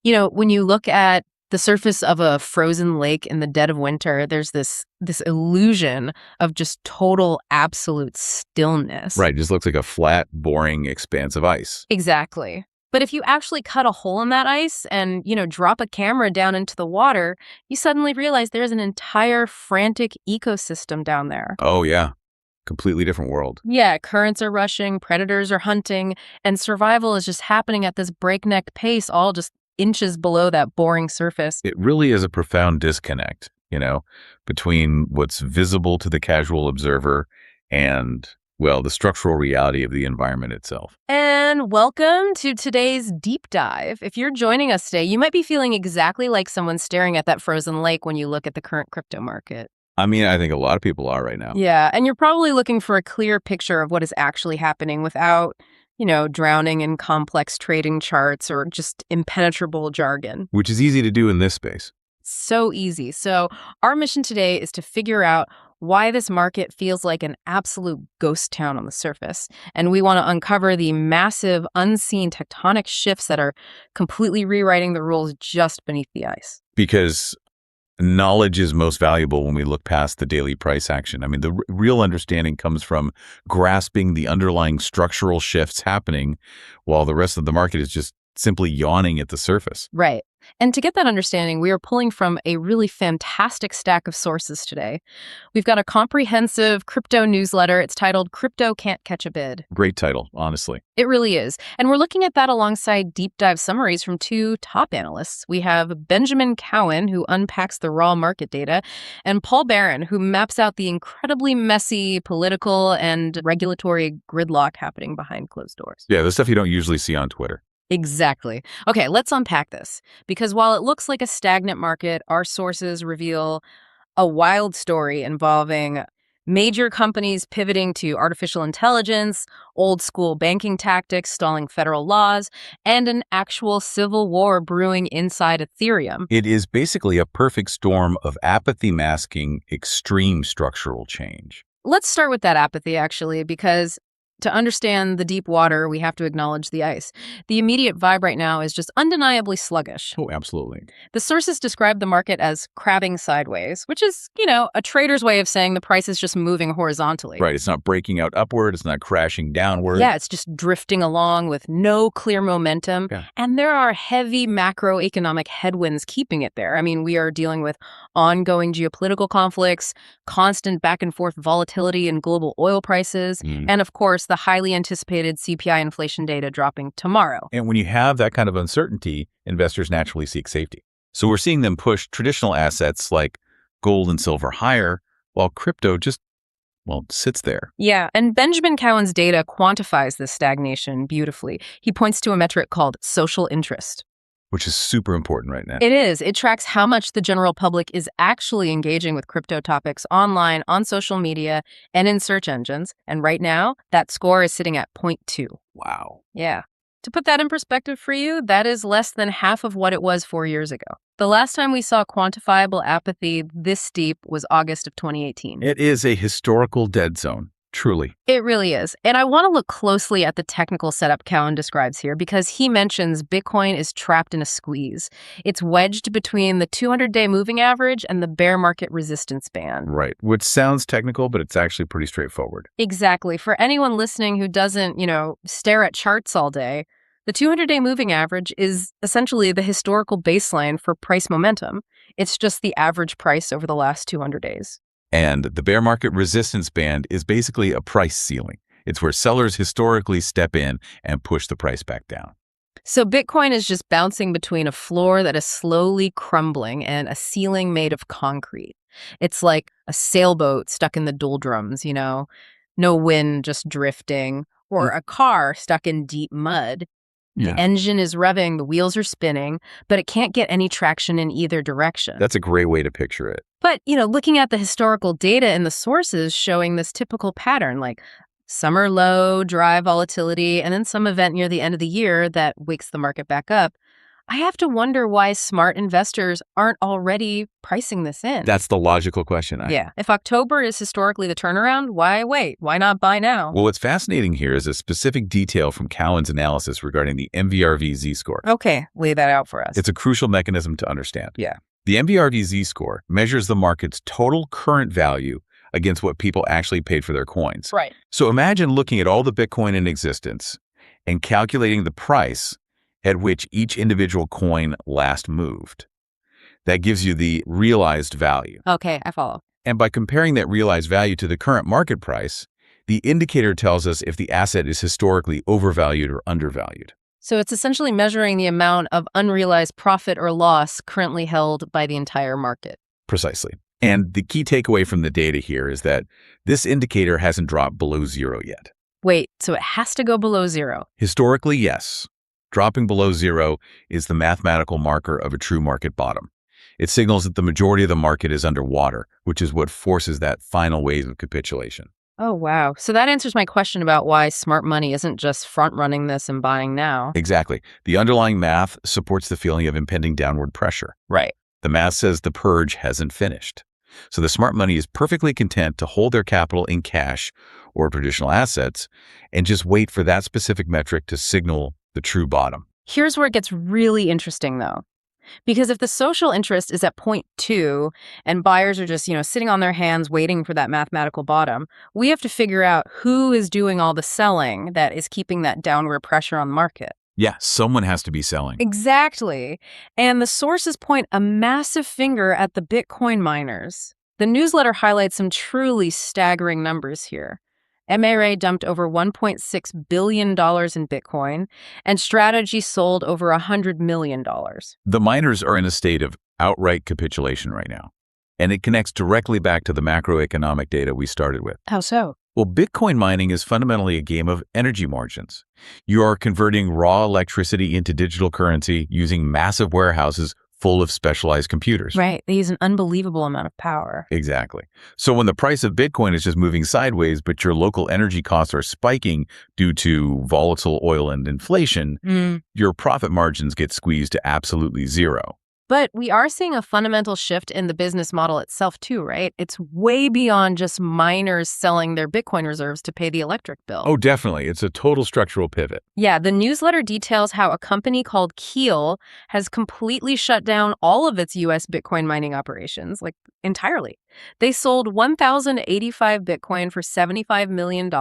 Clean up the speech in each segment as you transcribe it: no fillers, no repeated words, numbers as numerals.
When you look at the surface of a frozen lake in the dead of winter, there's this illusion of just total absolute stillness. Right. It just looks like a flat, boring expanse of ice. Exactly. But if you actually cut a hole in that ice and, drop a camera down into the water, you suddenly realize there's an entire frantic ecosystem down there. Oh, yeah. Completely different world. Yeah, currents are rushing, predators are hunting, and survival is just happening at this breakneck pace, all just inches below that boring surface. It really is a profound disconnect, between what's visible to the casual observer and, well, the structural reality of the environment itself. And welcome to today's deep dive. If you're joining us today, you might be feeling exactly like someone staring at that frozen lake when you look at the current crypto market. I mean, I think a lot of people are right now. Yeah, and you're probably looking for a clear picture of what is actually happening without, drowning in complex trading charts or just impenetrable jargon. Which is easy to do in this space. So easy. So our mission today is to figure out why this market feels like an absolute ghost town on the surface. And we want to uncover the massive, unseen tectonic shifts that are completely rewriting the rules just beneath the ice. Because knowledge is most valuable when we look past the daily price action. I mean, the real understanding comes from grasping the underlying structural shifts happening while the rest of the market is just simply yawning at the surface. Right. And to get that understanding, we are pulling from a really fantastic stack of sources today. We've got a comprehensive crypto newsletter. It's titled Crypto Can't Catch a Bid. Great title, honestly. It really is. And we're looking at that alongside deep dive summaries from two top analysts. We have Benjamin Cowan, who unpacks the raw market data, and Paul Barron, who maps out the incredibly messy political and regulatory gridlock happening behind closed doors. Yeah, the stuff you don't usually see on Twitter. Exactly. Okay, let's unpack this. Because while it looks like a stagnant market, our sources reveal a wild story involving major companies pivoting to artificial intelligence, old school banking tactics stalling federal laws, and an actual civil war brewing inside Ethereum. It is basically a perfect storm of apathy masking extreme structural change. Let's start with that apathy, actually, because to understand the deep water, we have to acknowledge the ice. The immediate vibe right now is just undeniably sluggish. Oh, absolutely. The sources describe the market as crabbing sideways, which is, a trader's way of saying the price is just moving horizontally. Right. It's not breaking out upward. It's not crashing downward. Yeah, it's just drifting along with no clear momentum. Yeah. And there are heavy macroeconomic headwinds keeping it there. I mean, we are dealing with ongoing geopolitical conflicts, constant back and forth volatility in global oil prices, and of course, the highly anticipated CPI inflation data dropping tomorrow. And when you have that kind of uncertainty, investors naturally seek safety. So we're seeing them push traditional assets like gold and silver higher, while crypto just, sits there. Yeah, and Benjamin Cowan's data quantifies this stagnation beautifully. He points to a metric called social interest. Which is super important right now. It is. It tracks how much the general public is actually engaging with crypto topics online, on social media, and in search engines. And right now, that score is sitting at 0.2. Wow. Yeah. To put that in perspective for you, that is less than half of what it was 4 years ago. The last time we saw quantifiable apathy this steep was August of 2018. It is a historical dead zone. Truly. It really is. And I want to look closely at the technical setup Cowan describes here because he mentions Bitcoin is trapped in a squeeze. It's wedged between the 200-day moving average and the bear market resistance band. Right. Which sounds technical, but it's actually pretty straightforward. Exactly. For anyone listening who doesn't, stare at charts all day, the 200-day moving average is essentially the historical baseline for price momentum. It's just the average price over the last 200 days. And the bear market resistance band is basically a price ceiling. It's where sellers historically step in and push the price back down. So Bitcoin is just bouncing between a floor that is slowly crumbling and a ceiling made of concrete. It's like a sailboat stuck in the doldrums, no wind, just drifting, or a car stuck in deep mud. Yeah. The engine is revving, the wheels are spinning, but it can't get any traction in either direction. That's a great way to picture it. But, looking at the historical data and the sources showing this typical pattern, like summer low, dry volatility, and then some event near the end of the year that wakes the market back up, I have to wonder why smart investors aren't already pricing this in. That's the logical question. Yeah. If October is historically the turnaround, why wait? Why not buy now? Well, what's fascinating here is a specific detail from Cowen's analysis regarding the MVRV Z-score. Okay, lay that out for us. It's a crucial mechanism to understand. Yeah. The MVRV Z-score measures the market's total current value against what people actually paid for their coins. Right. So imagine looking at all the Bitcoin in existence and calculating the price at which each individual coin last moved. That gives you the realized value. Okay, I follow. And by comparing that realized value to the current market price, the indicator tells us if the asset is historically overvalued or undervalued. So it's essentially measuring the amount of unrealized profit or loss currently held by the entire market. Precisely. And the key takeaway from the data here is that this indicator hasn't dropped below zero yet. Wait, so it has to go below zero? Historically, yes. Dropping below zero is the mathematical marker of a true market bottom. It signals that the majority of the market is underwater, which is what forces that final wave of capitulation. Oh, wow. So that answers my question about why smart money isn't just front-running this and buying now. Exactly. The underlying math supports the feeling of impending downward pressure. Right. The math says the purge hasn't finished. So the smart money is perfectly content to hold their capital in cash or traditional assets and just wait for that specific metric to signal the true bottom. Here's where it gets really interesting, though. Because if the social interest is at 0.2 and buyers are just, sitting on their hands waiting for that mathematical bottom, we have to figure out who is doing all the selling that is keeping that downward pressure on the market. Yeah, someone has to be selling. Exactly. And the sources point a massive finger at the Bitcoin miners. The newsletter highlights some truly staggering numbers here. MRA dumped over $1.6 billion in Bitcoin, and Strategy sold over $100 million. The miners are in a state of outright capitulation right now, and it connects directly back to the macroeconomic data we started with. How so? Well, Bitcoin mining is fundamentally a game of energy margins. You are converting raw electricity into digital currency using massive warehouses full of specialized computers. Right. They use an unbelievable amount of power. Exactly. So when the price of Bitcoin is just moving sideways, but your local energy costs are spiking due to volatile oil and inflation, your profit margins get squeezed to absolutely zero. But we are seeing a fundamental shift in the business model itself too, right? It's way beyond just miners selling their Bitcoin reserves to pay the electric bill. Oh, definitely. It's a total structural pivot. Yeah, the newsletter details how a company called Keel has completely shut down all of its U.S. Bitcoin mining operations, like entirely. They sold 1,085 Bitcoin for $75 million,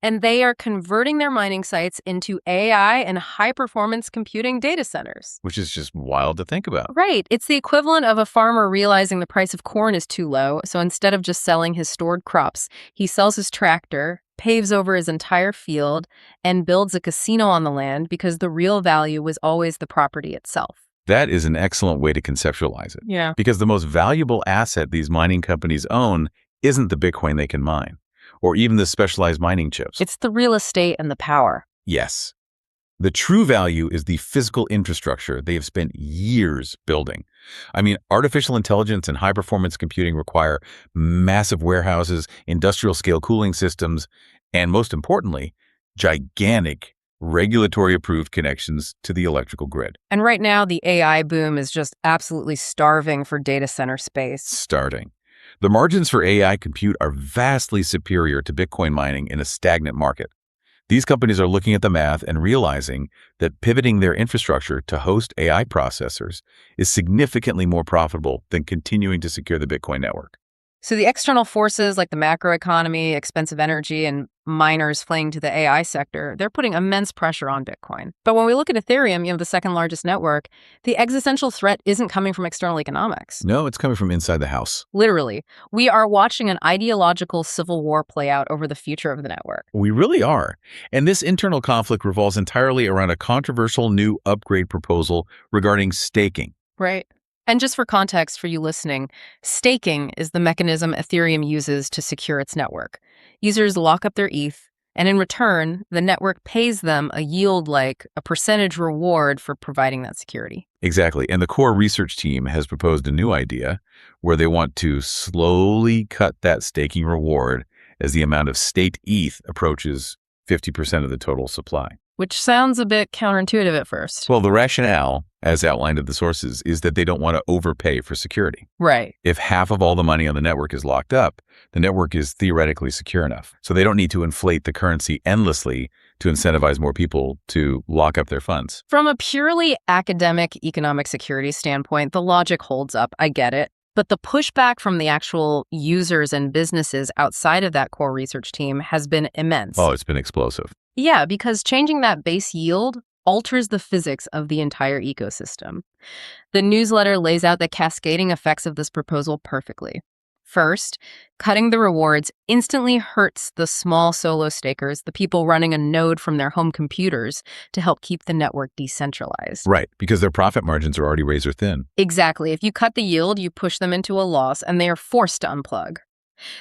and they are converting their mining sites into AI and high-performance computing data centers. Which is just wild to think about. Right. It's the equivalent of a farmer realizing the price of corn is too low, so instead of just selling his stored crops, he sells his tractor, paves over his entire field, and builds a casino on the land because the real value was always the property itself. That is an excellent way to conceptualize it. Yeah. Because the most valuable asset these mining companies own isn't the Bitcoin they can mine, or even the specialized mining chips. It's the real estate and the power. Yes. The true value is the physical infrastructure they have spent years building. I mean, artificial intelligence and high-performance computing require massive warehouses, industrial-scale cooling systems, and most importantly, gigantic regulatory-approved connections to the electrical grid. And right now, the AI boom is just absolutely starving for data center space. Starting. The margins for AI compute are vastly superior to Bitcoin mining in a stagnant market. These companies are looking at the math and realizing that pivoting their infrastructure to host AI processors is significantly more profitable than continuing to secure the Bitcoin network. So the external forces like the macroeconomy, expensive energy, and miners fleeing to the AI sector, they're putting immense pressure on Bitcoin. But when we look at Ethereum, the second largest network, the existential threat isn't coming from external economics. No, it's coming from inside the house. Literally, we are watching an ideological civil war play out over the future of the network. We really are. And this internal conflict revolves entirely around a controversial new upgrade proposal regarding staking. Right. And just for context for you listening, staking is the mechanism Ethereum uses to secure its network. Users lock up their ETH, and in return, the network pays them a yield like a percentage reward for providing that security. Exactly. And the core research team has proposed a new idea where they want to slowly cut that staking reward as the amount of staked ETH approaches 50% of the total supply. Which sounds a bit counterintuitive at first. Well, the rationale as outlined in the sources, is that they don't want to overpay for security. Right. If half of all the money on the network is locked up, the network is theoretically secure enough. So they don't need to inflate the currency endlessly to incentivize more people to lock up their funds. From a purely academic economic security standpoint, the logic holds up. I get it. But the pushback from the actual users and businesses outside of that core research team has been immense. Oh, it's been explosive. Yeah, because changing that base yield alters the physics of the entire ecosystem. The newsletter lays out the cascading effects of this proposal perfectly. First, cutting the rewards instantly hurts the small solo stakers, the people running a node from their home computers to help keep the network decentralized. Right, because their profit margins are already razor thin. Exactly. If you cut the yield, you push them into a loss, and they are forced to unplug.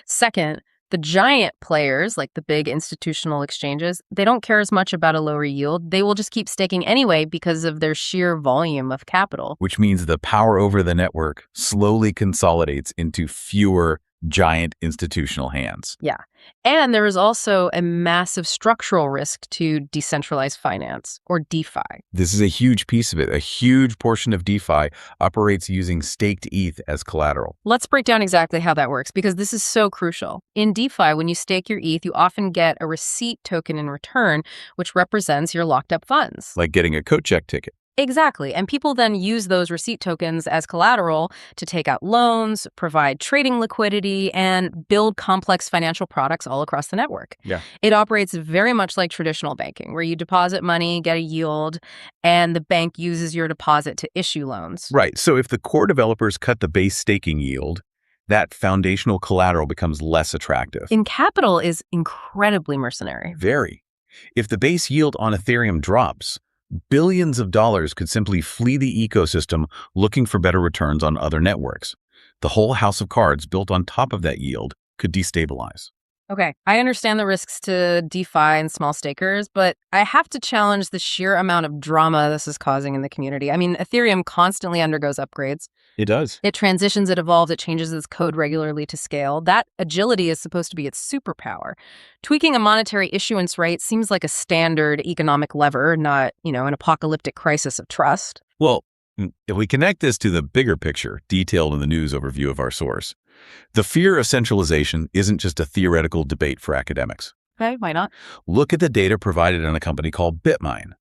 Second, the giant players, like the big institutional exchanges, they don't care as much about a lower yield. They will just keep staking anyway because of their sheer volume of capital. Which means the power over the network slowly consolidates into fewer giant institutional hands. Yeah. And there is also a massive structural risk to decentralized finance, or DeFi. This is a huge piece of it. A huge portion of DeFi operates using staked ETH as collateral. Let's break down exactly how that works, because this is so crucial. In DeFi, when you stake your ETH, you often get a receipt token in return, which represents your locked up funds. Like getting a coat check ticket. Exactly. And people then use those receipt tokens as collateral to take out loans, provide trading liquidity, and build complex financial products all across the network. Yeah. It operates very much like traditional banking, where you deposit money, get a yield, and the bank uses your deposit to issue loans. Right. So if the core developers cut the base staking yield, that foundational collateral becomes less attractive. In capital is incredibly mercenary. Very. If the base yield on Ethereum drops, billions of dollars could simply flee the ecosystem looking for better returns on other networks. The whole house of cards built on top of that yield could destabilize. Okay, I understand the risks to DeFi and small stakers, but I have to challenge the sheer amount of drama this is causing in the community. I mean, Ethereum constantly undergoes upgrades. It does. It transitions, it evolves, it changes its code regularly to scale. That agility is supposed to be its superpower. Tweaking a monetary issuance rate seems like a standard economic lever, not, an apocalyptic crisis of trust. Well, if we connect this to the bigger picture detailed in the news overview of our source, the fear of centralization isn't just a theoretical debate for academics. Okay, why not? Look at the data provided on a company called Bitmine.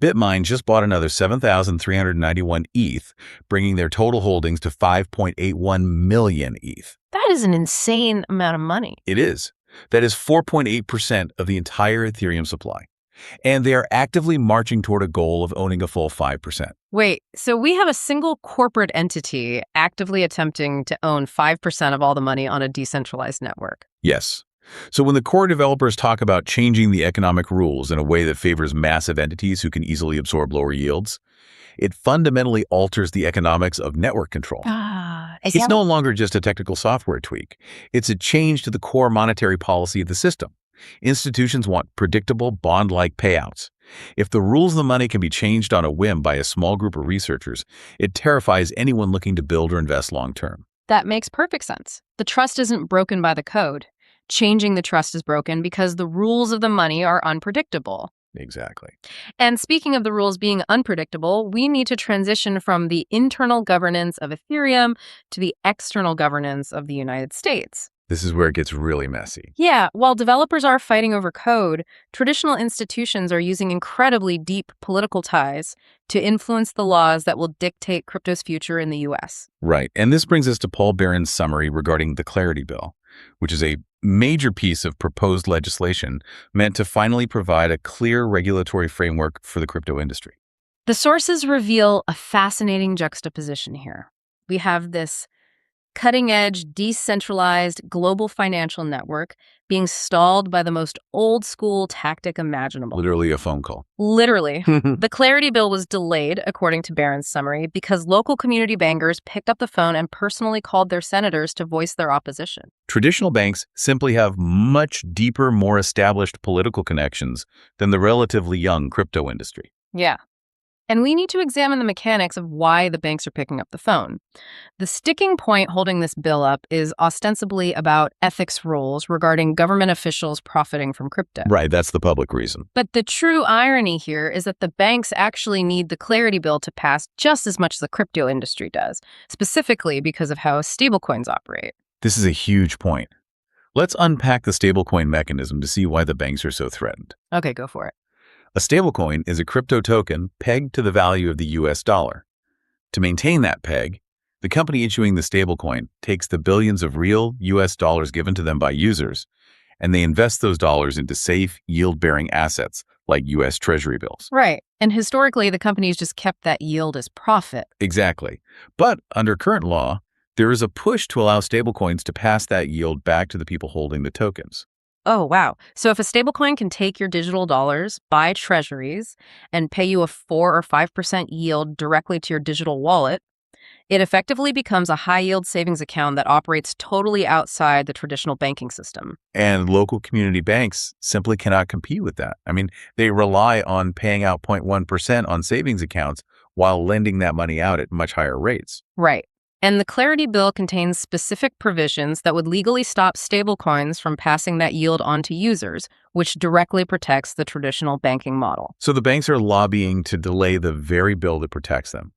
Bitmine just bought another 7,391 ETH, bringing their total holdings to 5.81 million ETH. That is an insane amount of money. It is. That is 4.8% of the entire Ethereum supply. And they are actively marching toward a goal of owning a full 5%. Wait, so we have a single corporate entity actively attempting to own 5% of all the money on a decentralized network? Yes. So when the core developers talk about changing the economic rules in a way that favors massive entities who can easily absorb lower yields, it fundamentally alters the economics of network control. It's no longer just a technical software tweak. It's a change to the core monetary policy of the system. Institutions want predictable, bond-like payouts. If the rules of the money can be changed on a whim by a small group of researchers, it terrifies anyone looking to build or invest long-term. That makes perfect sense. The trust isn't broken by the code. Changing the trust is broken because the rules of the money are unpredictable. Exactly. And speaking of the rules being unpredictable, we need to transition from the internal governance of Ethereum to the external governance of the United States. This is where it gets really messy. Yeah, while developers are fighting over code, traditional institutions are using incredibly deep political ties to influence the laws that will dictate crypto's future in the U.S. Right. And this brings us to Paul Barron's summary regarding the Clarity Bill, which is a major piece of proposed legislation meant to finally provide a clear regulatory framework for the crypto industry. The sources reveal a fascinating juxtaposition here. We have this cutting-edge, decentralized global financial network being stalled by the most old-school tactic imaginable. Literally a phone call. Literally. The Clarity Bill was delayed, according to Barron's summary, because local community bankers picked up the phone and personally called their senators to voice their opposition. Traditional banks simply have much deeper, more established political connections than the relatively young crypto industry. Yeah. And we need to examine the mechanics of why the banks are picking up the phone. The sticking point holding this bill up is ostensibly about ethics rules regarding government officials profiting from crypto. Right, that's the public reason. But the true irony here is that the banks actually need the Clarity Bill to pass just as much as the crypto industry does, specifically because of how stablecoins operate. This is a huge point. Let's unpack the stablecoin mechanism to see why the banks are so threatened. Okay, go for it. A stablecoin is a crypto token pegged to the value of the US dollar. To maintain that peg, the company issuing the stablecoin takes the billions of real US dollars given to them by users, and they invest those dollars into safe, yield-bearing assets like US Treasury bills. Right. And historically, the companies just kept that yield as profit. Exactly. But under current law, there is a push to allow stablecoins to pass that yield back to the people holding the tokens. Oh, wow. So if a stablecoin can take your digital dollars, buy treasuries, and pay you a 4 or 5% yield directly to your digital wallet, it effectively becomes a high-yield savings account that operates totally outside the traditional banking system. And local community banks simply cannot compete with that. I mean, they rely on paying out 0.1% on savings accounts while lending that money out at much higher rates. Right. And the Clarity Bill contains specific provisions that would legally stop stablecoins from passing that yield on to users, which directly protects the traditional banking model. So the banks are lobbying to delay the very bill that protects them,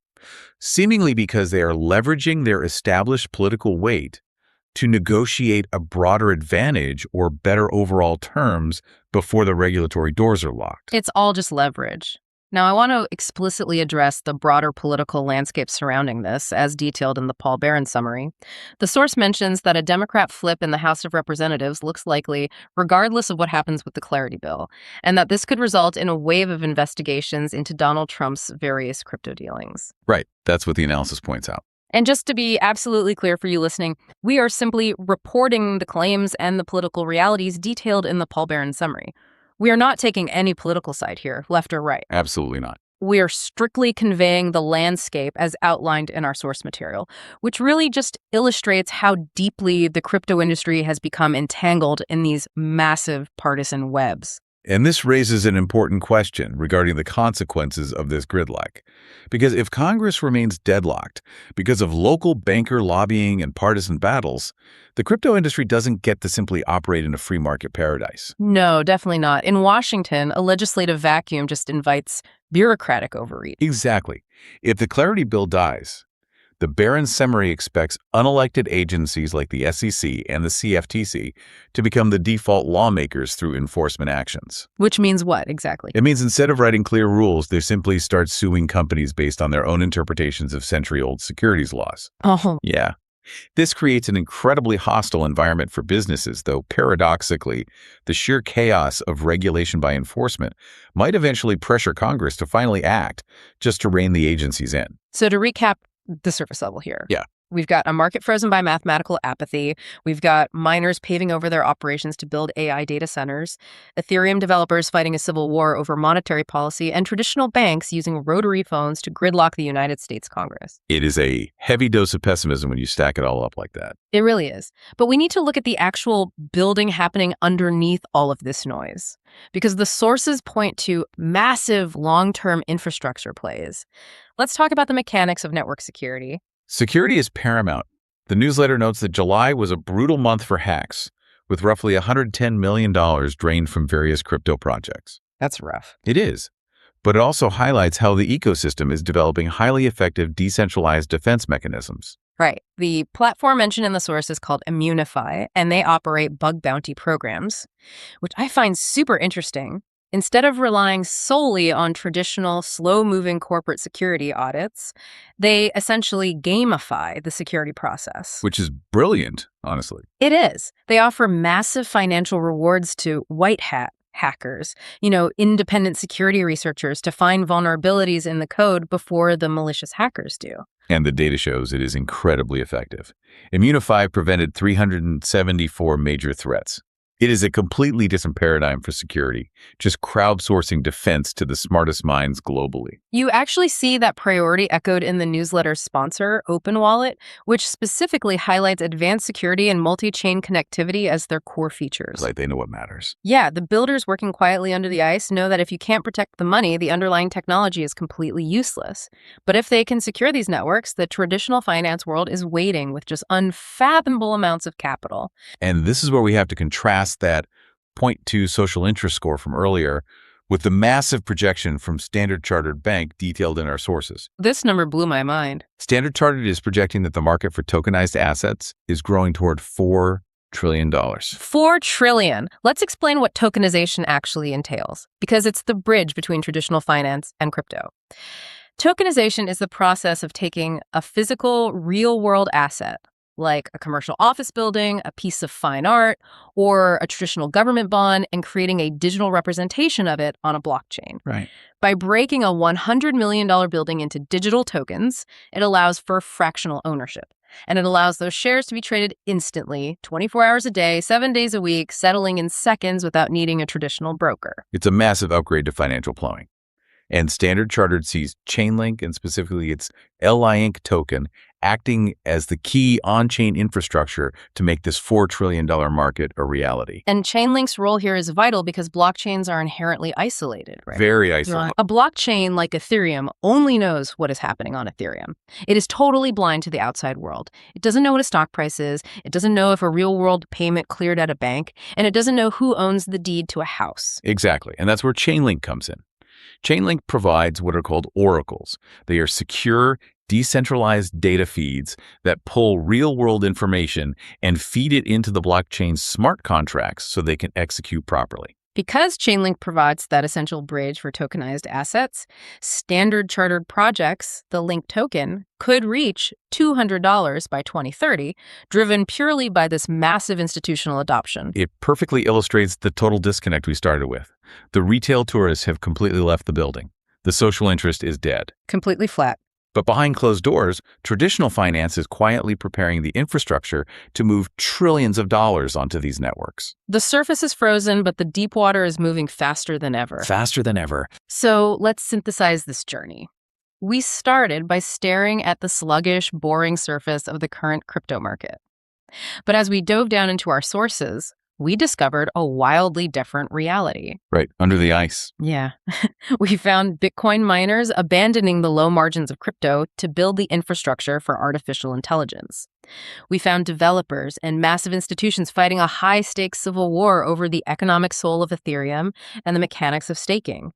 seemingly because they are leveraging their established political weight to negotiate a broader advantage or better overall terms before the regulatory doors are locked. It's all just leverage. Now, I want to explicitly address the broader political landscape surrounding this, as detailed in the Paul Barron summary. The source mentions that a Democrat flip in the House of Representatives looks likely, regardless of what happens with the Clarity Bill, and that this could result in a wave of investigations into Donald Trump's various crypto dealings. Right. That's what the analysis points out. And just to be absolutely clear for you listening, we are simply reporting the claims and the political realities detailed in the Paul Barron summary. We are not taking any political side here, left or right. Absolutely not. We are strictly conveying the landscape as outlined in our source material, which really just illustrates how deeply the crypto industry has become entangled in these massive partisan webs. And this raises an important question regarding the consequences of this gridlock. Because if Congress remains deadlocked because of local banker lobbying and partisan battles, the crypto industry doesn't get to simply operate in a free market paradise. No, definitely not. In Washington, a legislative vacuum just invites bureaucratic overreach. Exactly. If the Clarity Bill dies, the Barron summary expects unelected agencies like the SEC and the CFTC to become the default lawmakers through enforcement actions. Which means what, exactly? It means instead of writing clear rules, they simply start suing companies based on their own interpretations of century-old securities laws. Oh, Yeah. This creates an incredibly hostile environment for businesses, though paradoxically, the sheer chaos of regulation by enforcement might eventually pressure Congress to finally act just to rein the agencies in. so to recap the surface level here. Yeah. We've got a market frozen by mathematical apathy. We've got miners paving over their operations to build AI data centers, Ethereum developers fighting a civil war over monetary policy, and traditional banks using rotary phones to gridlock the United States Congress. It is a heavy dose of pessimism when you stack it all up like that. It really is. But we need to look at the actual building happening underneath all of this noise, because the sources point to massive long-term infrastructure plays. Let's talk about the mechanics of network security. Security is paramount. The newsletter notes that July was a brutal month for hacks, with roughly $110 million drained from various crypto projects. That's rough. It is. But it also highlights how the ecosystem is developing highly effective decentralized defense mechanisms. Right. The platform mentioned in the source is called Immunify, and they operate bug bounty programs, which I find super interesting. Instead of relying solely on traditional, slow-moving corporate security audits, they essentially gamify the security process. Which is brilliant, honestly. It is. They offer massive financial rewards to white hat hackers, independent security researchers, to find vulnerabilities in the code before the malicious hackers do. And the data shows it is incredibly effective. Immunify prevented 374 major threats. It is a completely different paradigm for security, just crowdsourcing defense to the smartest minds globally. You actually see that priority echoed in the newsletter's sponsor, Open Wallet, which specifically highlights advanced security and multi-chain connectivity as their core features. Like they know what matters. Yeah, the builders working quietly under the ice know that if you can't protect the money, the underlying technology is completely useless. But if they can secure these networks, the traditional finance world is waiting with just unfathomable amounts of capital. And this is where we have to contrast that point 0.2 social interest score from earlier with the massive projection from Standard Chartered Bank detailed in our sources. This number blew my mind. Standard Chartered is projecting that the market for tokenized assets is growing toward $4 trillion. $4 trillion. Let's explain what tokenization actually entails, because it's the bridge between traditional finance and crypto. Tokenization is the process of taking a physical, real-world asset, like a commercial office building, a piece of fine art, or a traditional government bond, and creating a digital representation of it on a blockchain. Right. By breaking a $100 million building into digital tokens, it allows for fractional ownership. And it allows those shares to be traded instantly, 24 hours a day, 7 days a week, settling in seconds without needing a traditional broker. It's a massive upgrade to financial plumbing. And Standard Chartered sees Chainlink, and specifically its LINK token, acting as the key on-chain infrastructure to make this $4 trillion market a reality. And Chainlink's role here is vital because blockchains are inherently isolated, right? Very isolated. A blockchain like Ethereum only knows what is happening on Ethereum. It is totally blind to the outside world. It doesn't know what a stock price is. It doesn't know if a real-world payment cleared at a bank. And it doesn't know who owns the deed to a house. Exactly. And that's where Chainlink comes in. Chainlink provides what are called oracles. They are secure, decentralized data feeds that pull real-world information and feed it into the blockchain's smart contracts so they can execute properly. Because Chainlink provides that essential bridge for tokenized assets, Standard Chartered projects, the Link token, could reach $200 by 2030, driven purely by this massive institutional adoption. It perfectly illustrates the total disconnect we started with. The retail tourists have completely left the building. The social interest is dead. Completely flat. But behind closed doors, traditional finance is quietly preparing the infrastructure to move trillions of dollars onto these networks. The surface is frozen, but the deep water is moving faster than ever. Faster than ever. So let's synthesize this journey. We started by staring at the sluggish, boring surface of the current crypto market. But as we dove down into our sources, we discovered a wildly different reality. Right, under the ice. Yeah. We found Bitcoin miners abandoning the low margins of crypto to build the infrastructure for artificial intelligence. We found developers and massive institutions fighting a high-stakes civil war over the economic soul of Ethereum and the mechanics of staking.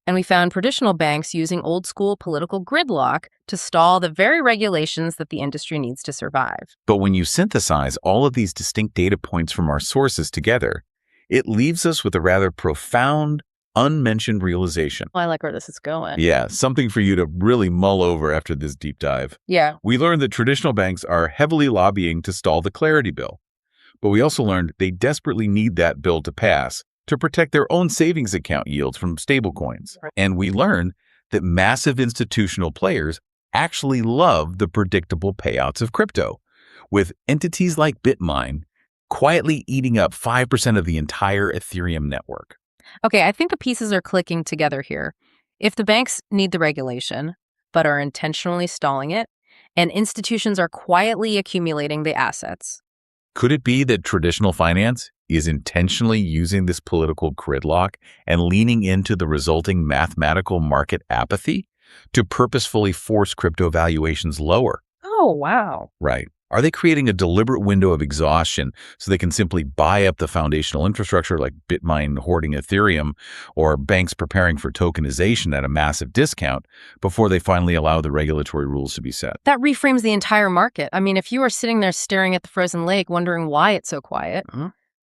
And we found traditional banks using old-school political gridlock to stall the very regulations that the industry needs to survive. But when you synthesize all of these distinct data points from our sources together, it leaves us with a rather profound, unmentioned realization. Well, I like where this is going. Yeah, something for you to really mull over after this deep dive. Yeah. We learned that traditional banks are heavily lobbying to stall the Clarity Bill. But we also learned they desperately need that bill to pass to protect their own savings account yields from stablecoins. Right. And we learned that massive institutional players actually love the predictable payouts of crypto, with entities like BitMine quietly eating up 5% of the entire Ethereum network. Okay, I think the pieces are clicking together here. If the banks need the regulation, but are intentionally stalling it, and institutions are quietly accumulating the assets. Could it be that traditional finance is intentionally using this political gridlock and leaning into the resulting mathematical market apathy to purposefully force crypto valuations lower? Oh, wow. Right. Are they creating a deliberate window of exhaustion so they can simply buy up the foundational infrastructure like BitMine hoarding Ethereum or banks preparing for tokenization at a massive discount before they finally allow the regulatory rules to be set? That reframes the entire market. I mean, if you are sitting there staring at the frozen lake wondering why it's so quiet,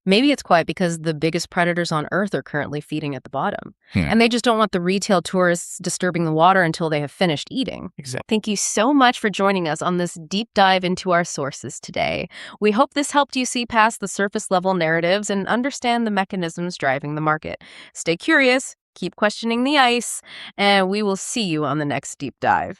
maybe it's quiet because the biggest predators on Earth are currently feeding at the bottom. And they just don't want the retail tourists disturbing the water until they have finished eating. Exactly. Thank you so much for joining us on this deep dive into our sources today. We hope this helped you see past the surface level narratives and understand the mechanisms driving the market. Stay curious, keep questioning the ice, and we will see you on the next deep dive.